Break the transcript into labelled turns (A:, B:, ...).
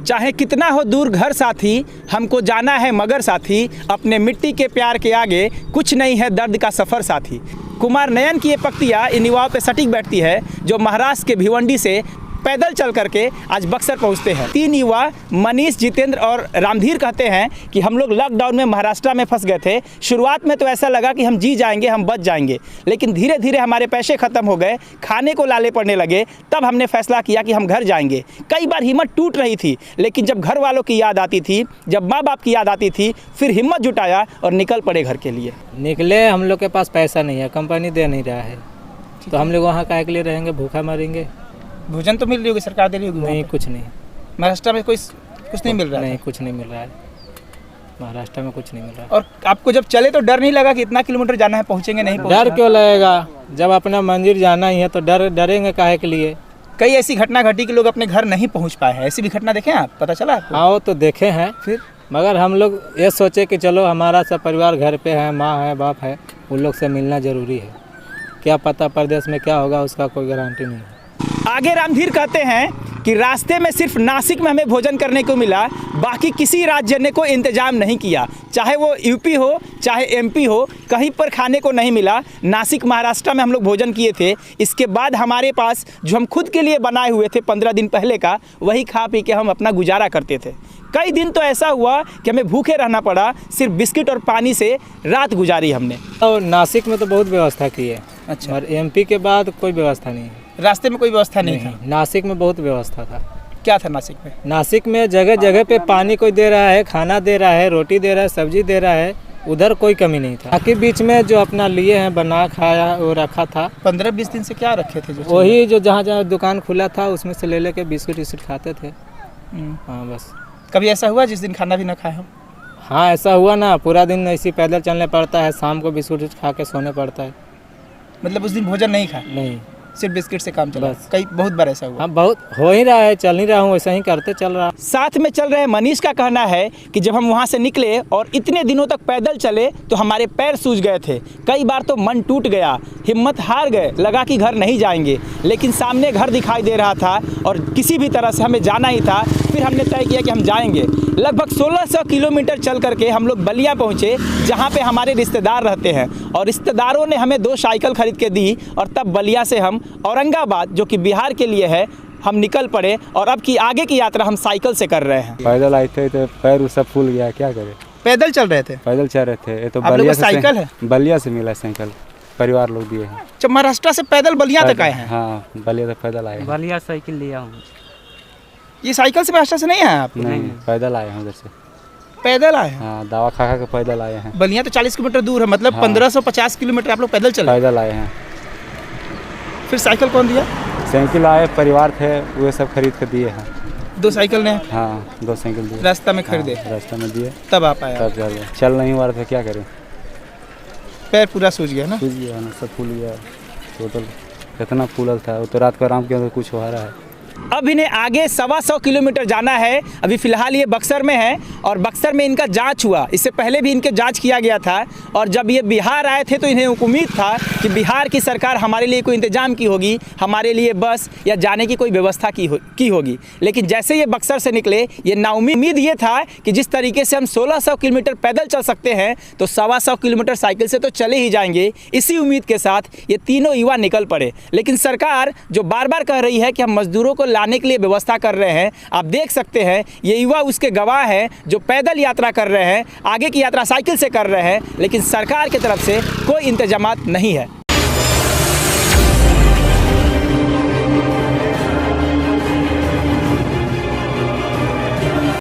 A: चाहे कितना हो दूर घर साथी, हमको जाना है मगर साथी, अपने मिट्टी के प्यार के आगे कुछ नहीं है दर्द का सफ़र साथी। कुमार नयन की ये पंक्तियाँ इन युवाओं पे सटीक बैठती है जो महाराष्ट्र के भिवंडी से पैदल चल करके आज बक्सर पहुंचते हैं। 3 युवा मनीष, जितेंद्र और रामधीर कहते हैं कि हम लोग लॉकडाउन में महाराष्ट्र में फंस गए थे। शुरुआत में तो ऐसा लगा कि हम जी जाएंगे, हम बच जाएंगे, लेकिन धीरे धीरे हमारे पैसे ख़त्म हो गए, खाने को लाले पड़ने लगे। तब हमने फैसला किया कि हम घर जाएंगे। कई बार हिम्मत टूट रही थी, लेकिन जब घर वालों की याद आती थी, जब माँ बाप की याद आती थी, फिर हिम्मत जुटाया और निकल पड़े घर के लिए।
B: निकले, हम लोग के पास पैसा नहीं है, कंपनी दे नहीं रहा है, तो हम लोग वहाँ काहे के लिए रहेंगे, भूखा मरेंगे।
A: भोजन तो मिल रही होगी, सरकार दे रही होगी?
B: नहीं, कुछ नहीं।
A: महाराष्ट्र में कुछ नहीं मिल रहा?
B: नहीं, कुछ नहीं मिल रहा है, महाराष्ट्र में कुछ नहीं मिल रहा है।
A: और आपको जब चले तो डर नहीं लगा कि इतना किलोमीटर जाना है, पहुंचेंगे नहीं?
B: डर क्यों लगेगा, जब अपना मंदिर जाना ही है तो डरेंगे काहे के लिए।
A: कई ऐसी घटना घटी कि लोग अपने घर नहीं पहुंच पाए हैं, ऐसी भी घटना देखे आप? पता चला आपको?
B: हाँ, वो तो देखे हैं,
A: फिर
B: मगर हम लोग ये सोचे कि चलो हमारा सब परिवार घर पे है, माँ है, बाप है, उन लोग से मिलना ज़रूरी है। क्या पता प्रदेश में क्या होगा, उसका कोई गारंटी नहीं है।
A: आगे रामधीर कहते हैं कि रास्ते में सिर्फ नासिक में हमें भोजन करने को मिला, बाकी किसी राज्य ने कोई इंतजाम नहीं किया। चाहे वो यूपी हो, चाहे एमपी हो, कहीं पर खाने को नहीं मिला। नासिक महाराष्ट्र में हम लोग भोजन किए थे। इसके बाद हमारे पास जो हम खुद के लिए बनाए हुए थे 15 दिन पहले का, वही खा पी के हम अपना गुजारा करते थे। कई दिन तो ऐसा हुआ कि हमें भूखे रहना पड़ा, सिर्फ बिस्किट और पानी से रात गुजारी हमने।
B: तो नासिक में तो बहुत व्यवस्था की है। अच्छा। और एमपी के बाद कोई व्यवस्था नहीं है।
A: रास्ते में कोई व्यवस्था नहीं था?
B: नासिक में बहुत व्यवस्था था।
A: क्या था नासिक में?
B: नासिक में जगह जगह पे पानी कोई दे रहा है, खाना दे रहा है, रोटी दे रहा है, सब्जी दे रहा है, उधर कोई कमी नहीं था। बाकी बीच में जो अपना लिए हैं बना खाया वो रखा था।
A: 15-20 दिन से क्या रखे थे?
B: वही जो जहाँ जहाँ दुकान खुला था उसमें से ले लेके बिस्कुट विस्कुट खाते थे। हाँ, बस।
A: कभी ऐसा हुआ जिस दिन खाना भी ना खाए हो?
B: हाँ, ऐसा हुआ ना, पूरा दिन ऐसे पैदल चलने पड़ता है, शाम को बिस्कुट खा के सोने पड़ता है।
A: मतलब उस दिन भोजन नहीं खाया?
B: नहीं,
A: सिर्फ बिस्किट से काम चला?
B: बस।
A: बहुत बार ऐसा हुआ?
B: हाँ, बहुत हो ही रहा है, चल नहीं रहा हूँ, वैसा ही करते चल रहा।
A: साथ में चल रहे मनीष का कहना है कि जब हम वहाँ से निकले और इतने दिनों तक पैदल चले तो हमारे पैर सूज गए थे। कई बार तो मन टूट गया, हिम्मत हार गए, लगा कि घर नहीं जाएंगे, लेकिन सामने घर दिखाई दे रहा था और किसी भी तरह से हमें जाना ही था। फिर हमने तय किया कि हम जाएंगे। लगभग 1600 किलोमीटर चल करके हम लोग बलिया पहुँचे, जहाँ पे हमारे रिश्तेदार रहते हैं, और रिश्तेदारों ने हमें 2 साइकिल खरीद के दी और तब बलिया से हम औरंगाबाद, जो कि बिहार के लिए है, हम निकल पड़े। और अब की आगे की यात्रा हम साइकिल से कर रहे हैं।
C: पैदल आए थे तो पैर सब फूल गया, क्या करें।
A: पैदल चल रहे थे? पैदल
C: चल रहे थे। ये तो
A: बलिया से साइकिल है?
C: बलिया से मिला साइकिल, परिवार लोग दिए हैं।
A: जब महाराष्ट्र से पैदल बलिया तक आए हैं?
C: हाँ, बलिया से पैदल आए।
B: बलिया साइकिल लिया हूँ।
A: ये साइकिल से महाराष्ट्र से नहीं आए आप?
C: नहीं, पैदल आए हैं उधर से।
A: पैदल आए हैं?
C: हाँ, दवा खा के पैदल आए हैं।
A: बलिया तो 40 किलोमीटर दूर है, मतलब 1550 किलोमीटर आप लोग पैदल चले?
C: पैदल आए हैं।
A: फिर साइकिल कौन दिया?
C: साइकिल आए, परिवार थे, वो सब खरीद के दिए हैं।
A: 2 साइकिल ने?
C: हाँ, 2 साइकिल दिए।
A: रास्ता में खरीदे?
C: रास्ता में दिए,
A: तब आप आए?
C: तब चल नहीं हुआ था, क्या करें।
A: पैर पूरा सूज गया ना?
C: सूज गया ना, सब फूल गया। टोटल कितना फूलल था, वो तो रात को आराम किया तो कुछ हो रहा है।
A: अब इन्हें आगे 125 किलोमीटर जाना है। अभी फ़िलहाल ये बक्सर में है और बक्सर में इनका जांच हुआ। इससे पहले भी इनके जांच किया गया था और जब ये बिहार आए थे तो इन्हें उम्मीद था कि बिहार की सरकार हमारे लिए कोई इंतज़ाम की होगी, हमारे लिए बस या जाने की कोई व्यवस्था की होगी। लेकिन जैसे ये बक्सर से निकले, ये नाउम्मीद ये था कि जिस तरीके से हम 1600 किलोमीटर पैदल चल सकते हैं तो 125 किलोमीटर साइकिल से तो चले ही जाएंगे। इसी उम्मीद के साथ ये तीनों युवा निकल पड़े। लेकिन सरकार जो बार बार कह रही है कि हम मजदूरों को लाने के लिए व्यवस्था कर रहे हैं, आप देख सकते हैं ये युवा उसके गवाह हैं जो पैदल यात्रा कर रहे हैं, आगे की यात्रा साइकिल से कर रहे हैं, लेकिन सरकार की तरफ से कोई इंतजामात नहीं है।